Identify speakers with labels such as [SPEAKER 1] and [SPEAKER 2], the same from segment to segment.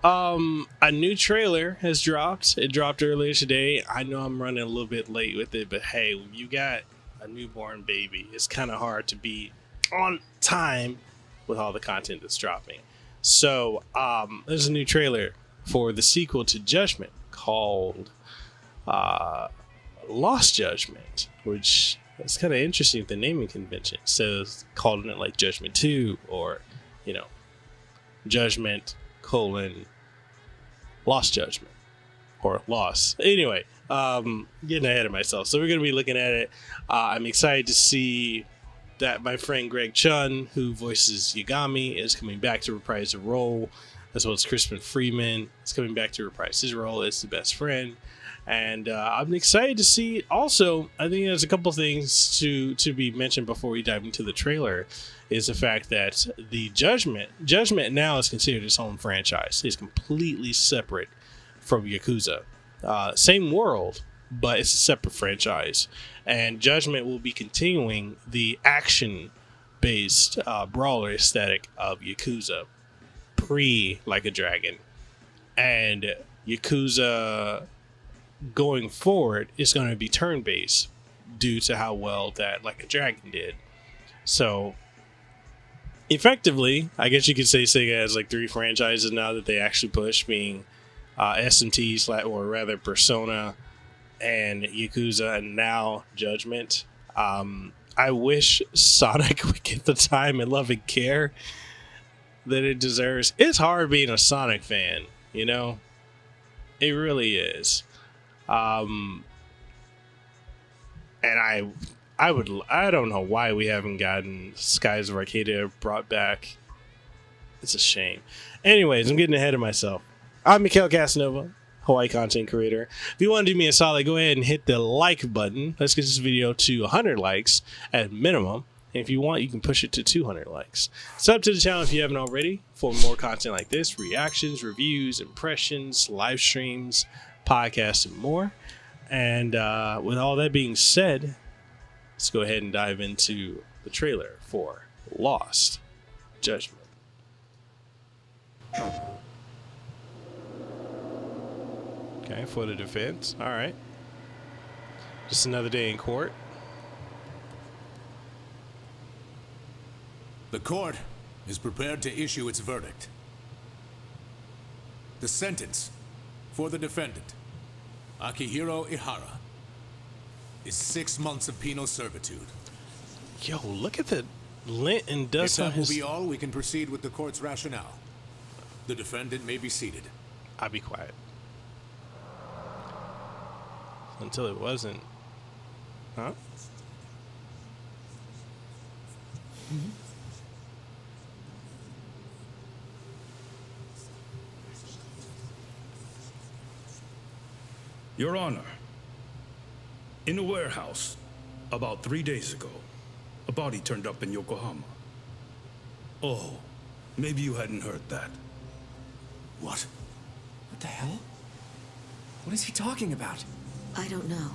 [SPEAKER 1] A new trailer has dropped. It dropped earlier today. I know I'm running a little bit late with it, but hey, when you got a newborn baby, it's kind of hard to be on time with all the content that's dropping. So, there's a new trailer for the sequel to Judgment called Lost Judgment, which is kind of interesting with the naming convention. So, it's calling it like Judgment 2 or, Judgment Lost Judgment or Lost. Anyway, getting ahead of myself. So we're going to be looking at it. I'm excited to see that my friend Greg Chun, who voices Yagami, is coming back to reprise the role, as well as Crispin Freeman is coming back to reprise his role as the best friend. And I'm excited to see. Also, I think there's a couple things to be mentioned before we dive into the trailer. Is the fact that the Judgment now is considered its own franchise. It's completely separate from Yakuza. Same world, but it's a separate franchise. And Judgment will be continuing the action-based brawler aesthetic of Yakuza, pre Like a Dragon. And Yakuza going forward is going to be turn-based due to how well that Like a Dragon did. So effectively, I guess you could say Sega has like 3 franchises now that they actually push, being SMT, or rather Persona and Yakuza, and now Judgment. I wish Sonic would get the time and love and care that it deserves. It's hard being a Sonic fan, It really is. And I don't know why we haven't gotten Skies of Arcadia brought back. It's a shame. Anyways, I'm getting ahead of myself. I'm Mekel Kasanova, Hawaii content creator. If you want to do me a solid, go ahead and hit the like button. Let's get this video to 100 likes at minimum. And if you want, you can push it to 200 likes. Sub to the channel if you haven't already for more content like this, reactions, reviews, impressions, live streams, podcasts, and more. And with all that being said, let's go ahead and dive into the trailer for Lost Judgment. Okay, for the defense. All right. Just another day in court.
[SPEAKER 2] The court is prepared to issue its verdict. The sentence for the defendant, Akihiro Ihara, is 6 months of penal servitude.
[SPEAKER 1] Yo, look at the lint and dust on his...
[SPEAKER 2] If that will be all, we can proceed with the court's rationale. The defendant may be seated.
[SPEAKER 1] I'll be quiet. Until it wasn't. Huh? Mm-hmm.
[SPEAKER 3] Your Honor, in a warehouse about 3 days ago, a body turned up in Yokohama. Oh, maybe you hadn't heard that.
[SPEAKER 2] What?
[SPEAKER 4] What the hell? What is he talking about?
[SPEAKER 5] I don't know.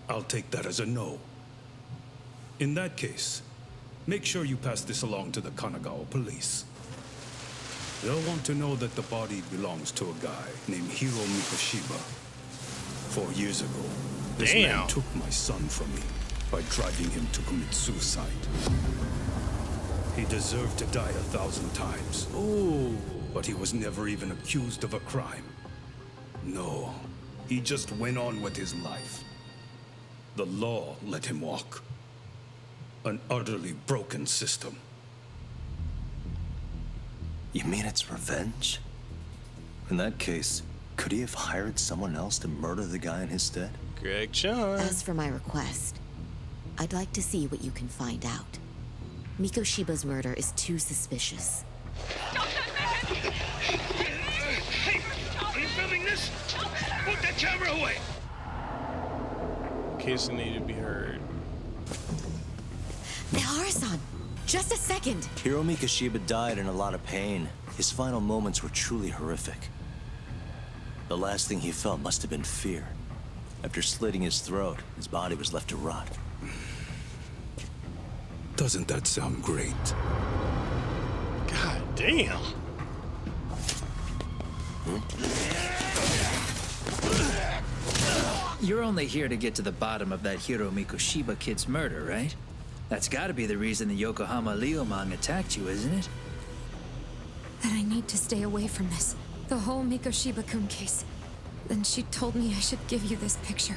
[SPEAKER 3] I'll take that as a no. In that case, make sure you pass this along to the Kanagawa police. They'll want to know that the body belongs to a guy named Hiro Mikoshiba. 4 years ago, this man took my son from me by driving him to commit suicide. He deserved to die 1,000 times.
[SPEAKER 1] Ooh.
[SPEAKER 3] But he was never even accused of a crime. No, he just went on with his life. The law let him walk. An utterly broken system.
[SPEAKER 4] You mean it's revenge? In that case, could he have hired someone else to murder the guy in his stead?
[SPEAKER 1] Greg Chun.
[SPEAKER 5] As for my request, I'd like to see what you can find out. Mikoshiba's murder is too suspicious.
[SPEAKER 6] Hey, are you filming this? Put that camera away!
[SPEAKER 1] In case it needed to be heard.
[SPEAKER 5] Nahara-san, just a second.
[SPEAKER 4] Hiro Mikoshiba died in a lot of pain. His final moments were truly horrific. The last thing he felt must have been fear. After slitting his throat, his body was left to rot.
[SPEAKER 3] Doesn't that sound great?
[SPEAKER 1] God Damn.
[SPEAKER 7] You're only here to get to the bottom of that Hiro Mikoshiba kid's murder, right? That's gotta be the reason the Yokohama Leomang attacked you, isn't it?
[SPEAKER 8] That I need to stay away from this. The whole Mikoshiba-kun case. Then she told me I should give you this picture.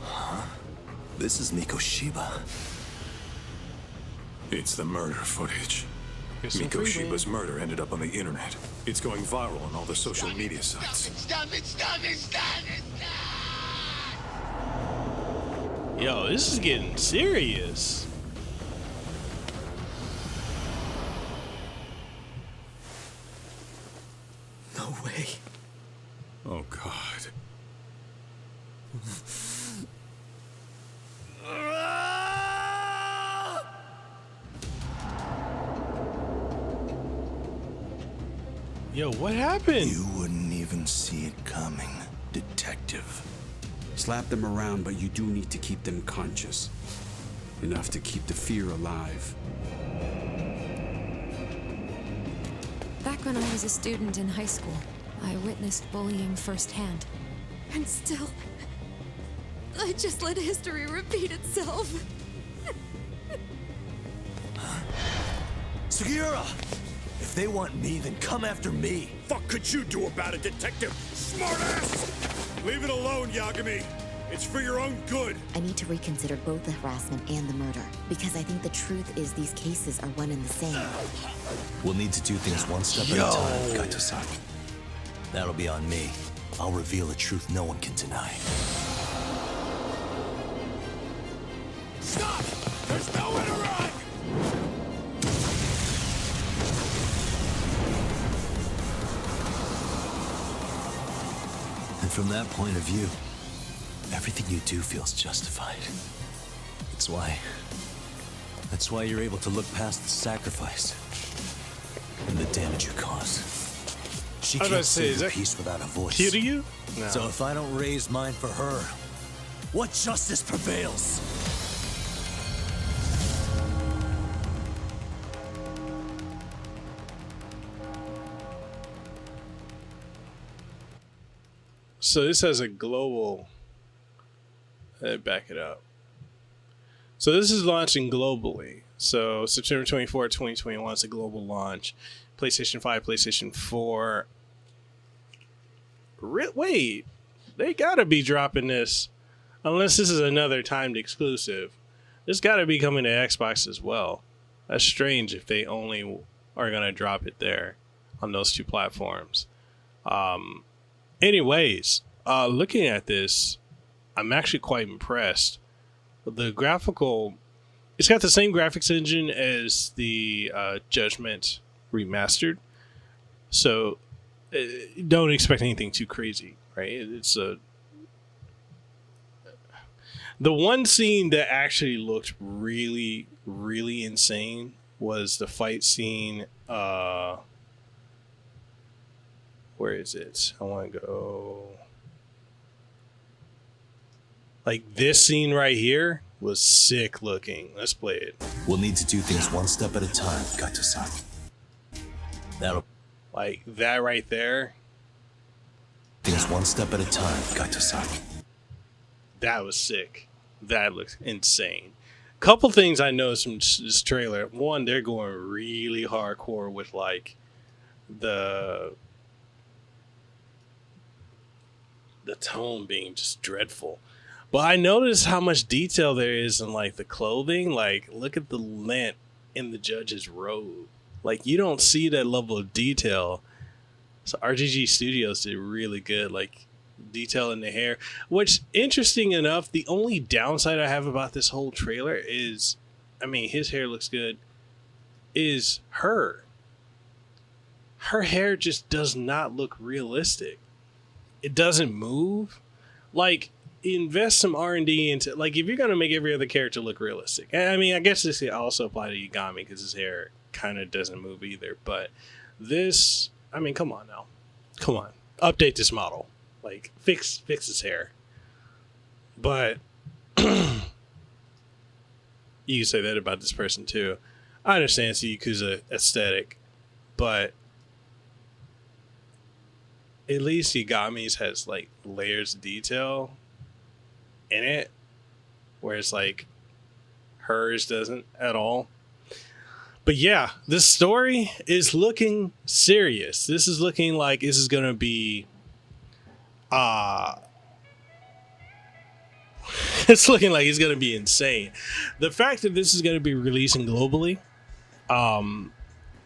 [SPEAKER 4] Huh? This is Mikoshiba.
[SPEAKER 9] It's the murder footage. Mikoshiba's murder ended up on the internet. It's going viral on all the social media sites.
[SPEAKER 6] Stop it! Stop it! Stop it!
[SPEAKER 1] Yo, this is getting serious.
[SPEAKER 7] No way.
[SPEAKER 9] Oh, God.
[SPEAKER 1] Yo, what happened?
[SPEAKER 10] You wouldn't even see it coming, detective.
[SPEAKER 11] Slap them around, but you do need to keep them conscious. Enough to keep the fear alive.
[SPEAKER 8] Back when I was a student in high school, I witnessed bullying firsthand. And still, I just let history repeat itself.
[SPEAKER 4] Sugiura! If they want me, then come after me.
[SPEAKER 2] Fuck could you do about it, detective? Smartass! Leave it alone, Yagami. It's for your own good.
[SPEAKER 5] I need to reconsider both the harassment and the murder, because I think the truth is these cases are one and the same.
[SPEAKER 4] We'll need to do things one step at a time, Gato-san. That'll be on me. I'll reveal a truth no one can deny.
[SPEAKER 2] Stop! There's nowhere to run!
[SPEAKER 4] And from that point of view, everything you do feels justified. That's why you're able to look past the sacrifice and the damage you cause. She can't save the peace without a voice.
[SPEAKER 1] Kiryu? No.
[SPEAKER 4] So if I don't raise mine for her, what justice prevails?
[SPEAKER 1] So this has a global. Back it up. So this is launching globally. So September 24, 2021 is a global launch. PlayStation 5, PlayStation 4. Wait, they gotta be dropping this. Unless this is another timed exclusive. This gotta be coming to Xbox as well. That's strange if they only are gonna drop it there on those two platforms. Anyways, looking at this, I'm actually quite impressed. The graphical, it's got the same graphics engine as the Judgment Remastered. So don't expect anything too crazy, right? It's the one scene that actually looked really, really insane was the fight scene. Where is it? I want to go. Like this scene right here was sick looking. Let's play it.
[SPEAKER 4] We'll need to do things one step at a time, Gato-san. That'll.
[SPEAKER 1] Like that right there.
[SPEAKER 4] Things one step at a time, Gato-san.
[SPEAKER 1] That was sick. That looks insane. Couple things I noticed from this trailer. One, they're going really hardcore with like the tone being just dreadful. But I noticed how much detail there is in like the clothing. Like, look at the lint in the judge's robe. Like, you don't see that level of detail. So RGG Studios did really good, like detail in the hair. Which, interesting enough, the only downside I have about this whole trailer is, I mean, his hair looks good, is her. Her hair just does not look realistic. It doesn't move. Like, invest some R&D into, like, if you're going to make every other character look realistic. I mean, I guess this could also apply to Yagami because his hair kind of doesn't move either. But this, I mean, come on now. Come on. Update this model. Like, fix his hair. But you can say that about this person too. I understand it's the Yakuza aesthetic, but at least Yagami's has like layers of detail in it, whereas like hers doesn't at all. But yeah, this story is looking serious. This is looking like this is gonna be it's looking like it's gonna be insane. The fact that this is gonna be releasing globally,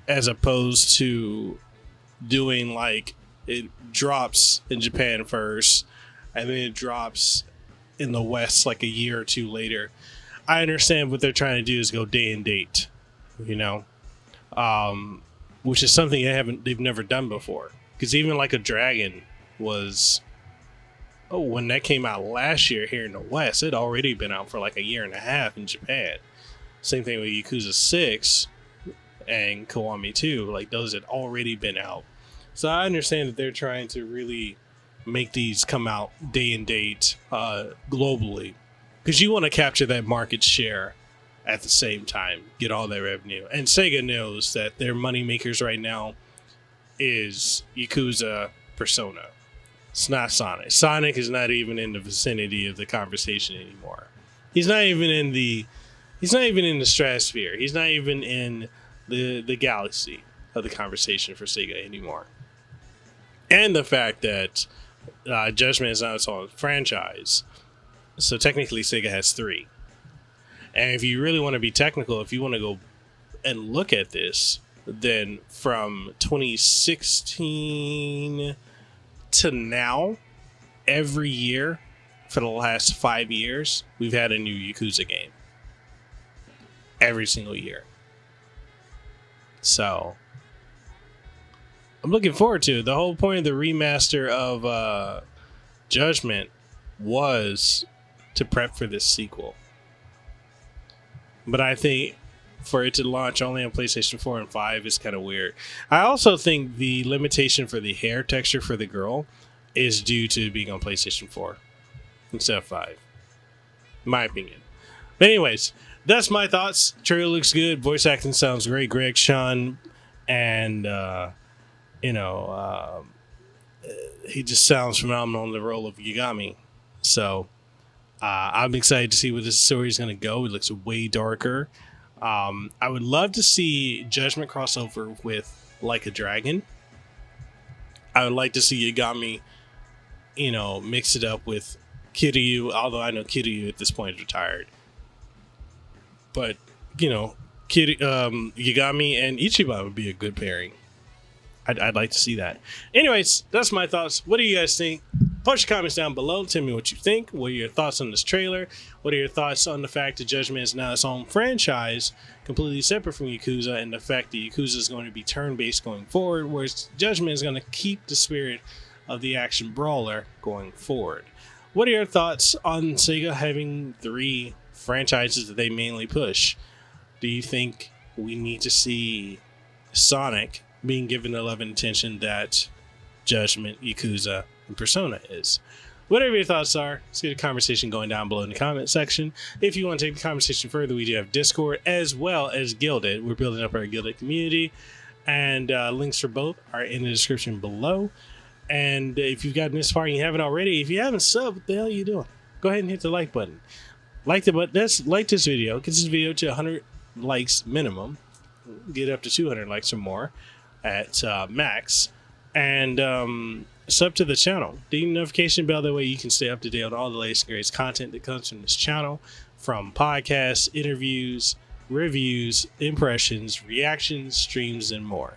[SPEAKER 1] as opposed to doing like it drops in Japan first and then it drops in the West like a year or two later. I understand what they're trying to do is go day and date, you know, which is something they've never done before. Because even like a Dragon was, when that came out last year here in the West, it already been out for like a year and a half in Japan. Same thing with Yakuza 6 and Kiwami 2. Like those had already been out. So I understand that they're trying to really make these come out day and date globally. Because you want to capture that market share at the same time, get all that revenue. And Sega knows that their money makers right now is Yakuza, Persona. It's not Sonic. Sonic is not even in the vicinity of the conversation anymore. He's not even in the stratosphere. He's not even in the galaxy of the conversation for Sega anymore. And the fact that Judgment is not its own franchise. So technically Sega has 3. And if you really want to be technical, if you want to go and look at this, then from 2016 to now, every year for the last 5 years, we've had a new Yakuza game. Every single year. So I'm looking forward to it. The whole point of the remaster of Judgment was to prep for this sequel. But I think for it to launch only on PlayStation 4 and 5 is kind of weird. I also think the limitation for the hair texture for the girl is due to being on PlayStation 4 instead of 5. In my opinion. But anyways, that's my thoughts. Trailer looks good. Voice acting sounds great. Greg Sean and he just sounds phenomenal in the role of Yagami. So I'm excited to see where this story is going to go. It looks way darker. I would love to see Judgment crossover with Like a Dragon. I would like to see Yagami, mix it up with Kiryu, although I know Kiryu at this point is retired. But, Yagami and Ichiban would be a good pairing. I'd like to see that. Anyways, that's my thoughts. What do you guys think? Post your comments down below. Tell me what you think. What are your thoughts on this trailer? What are your thoughts on the fact that Judgment is now its own franchise, completely separate from Yakuza, and the fact that Yakuza is going to be turn-based going forward, whereas Judgment is going to keep the spirit of the action brawler going forward? What are your thoughts on Sega having 3 franchises that they mainly push? Do you think we need to see Sonic being given the love and attention that Judgment, Yakuza, and Persona is? Whatever your thoughts are, let's get a conversation going down below in the comment section. If you want to take the conversation further, we do have Discord as well as Guilded. We're building up our Guilded community, and links for both are in the description below. And if you've gotten this far and you haven't already, if you haven't subbed, what the hell are you doing? Go ahead and hit the like button. Like this video. Get this video to 100 likes minimum. Get up to 200 likes or more at max. And sub to the channel. Ding the notification bell. That way you can stay up to date on all the latest and greatest content that comes from this channel, from podcasts, interviews, reviews, impressions, reactions, streams, and more.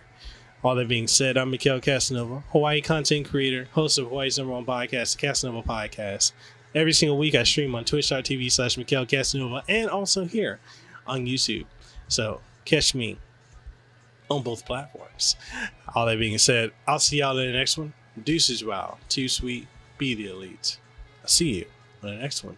[SPEAKER 1] All that being said, I'm Mekel Kasanova, Hawaii content creator, host of Hawaii's #1 podcast, the Kasanova Podcast. Every single week I stream on twitch.tv/Mekel Kasanova and also here on YouTube. So catch me on both platforms. All that being said, I'll see y'all in the next one. Deuces, wow. Too sweet. Be the elite. I'll see you on the next one.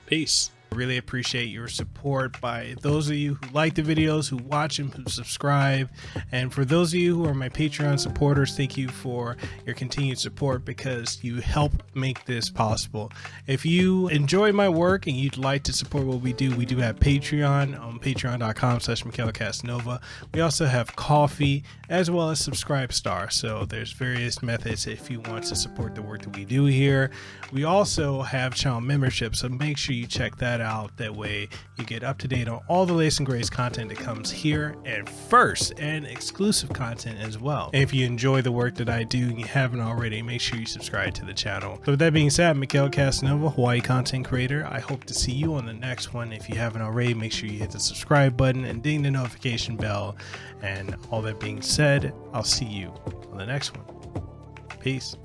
[SPEAKER 1] Peace. I really appreciate your support by those of you who like the videos, who watch them, who subscribe. And for those of you who are my Patreon supporters, thank you for your continued support because you help make this possible. If you enjoy my work and you'd like to support what we do have Patreon on patreon.com/Mekel Kasanova. We also have Coffee as well as Subscribestar. So there's various methods if you want to support the work that we do here. We also have channel membership, so make sure you check that out. That way you get up to date on all the latest and greatest content that comes here and first, and exclusive content as well. And if you enjoy the work that I do and you haven't already, make sure you subscribe to the channel. So with that being said, I'm Mekel Kasanova, Hawaii content creator. I hope to see you on the next one. If you haven't already, make sure you hit the subscribe button and ding the notification bell. And all that being said, I'll see you on the next one. Peace.